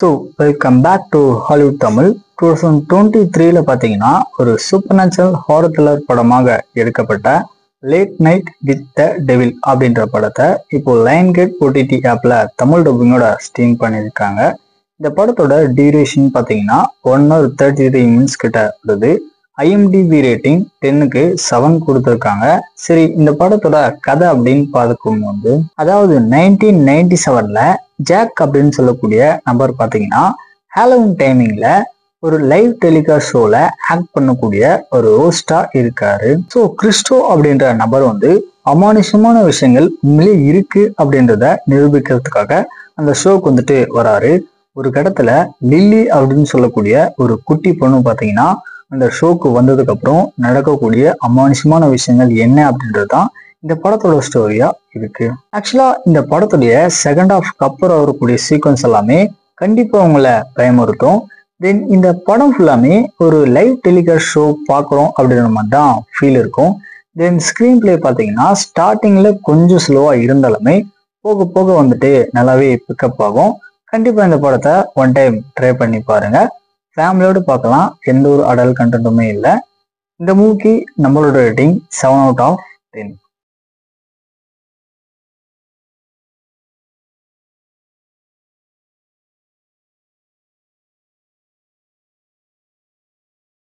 So welcome back to Hollywood Tamil. 2023ல பார்த்தீங்கன்னா ஒரு சூப்பர் நேச்சுரல் ஹாரர் த்ரில்லர் படமாக எடுக்கப்பட்ட late night with the devil அப்படின்ற படத்தை இப்போ லைன் கேட் ஓடிடி ஆப்ல தமிழ் டப்பிங்கோட ஸ்ட்ரீம் பண்ணியிருக்காங்க. இந்த படத்தோட டியூரேஷன் பார்த்தீங்கன்னா 1 hour 33 minutes கிட்ட வருது. IMDb ரேட்டிங் 10க்கு 7 கொடுத்துருக்காங்க. சரி, இந்த படத்தோட கதை அப்படின்னு பார்க்கும்போது, அதாவது 1997ல ஜாக் அப்படின்னு சொல்லக்கூடிய நபர் பார்த்தீங்கன்னா ஹாலோவின் டைமிங்ல ஒரு லைவ் டெலிகாஸ்ட் ஷோல ஆக்ட் பண்ணக்கூடிய ஒரு ஹோஸ்டா இருக்காரு. ஸோ கிறிஸ்டோ அப்படின்ற நபர் அமானுஷமான விஷயங்கள் உண்மையிலே இருக்கு அப்படின்றத நிரூபிக்கிறதுக்காக அந்த ஷோக்கு வராரு. ஒரு கடத்துல லில்லி அப்படின்னு சொல்லக்கூடிய ஒரு குட்டி பொண்ணு பார்த்தீங்கன்னா அந்த ஷோக்கு வந்ததுக்கு அப்புறம் நடக்கக்கூடிய அமானுஷமான விஷயங்கள் என்ன அப்படின்றதுதான் இந்த படத்தோட ஸ்டோரியா இருக்கு. ஆக்சுவலா இந்த படத்துடைய செகண்ட் ஹாஃப்க்கு அப்புறம் வரக்கூடிய சீக்வன்ஸ் எல்லாமே கண்டிப்பா உங்களை பயமுறுத்தும். தென் இந்த படம் ஃபுல்லாமே ஒரு லைவ் டெலிகாஸ்ட் ஷோ பார்க்குறோம் அப்படின்ற மாதிரி தான் ஃபீல் இருக்கும். தென் ஸ்க்ரீன் பிளே பார்த்தீங்கன்னா ஸ்டார்டிங்ல கொஞ்சம் ஸ்லோவா இருந்தாலுமே போக போக நல்லாவே பிக்கப் ஆகும். கண்டிப்பா இந்த படத்தை ஒன் டைம் ட்ரை பண்ணி பாருங்க. ஃபேமிலியோடு பார்க்கலாம், எந்த ஒரு அடல்ட் கண்டென்ட்டுமே இல்லை. இந்த மூவிக்கு நம்மளோட ரேட்டிங் 7 out of 10.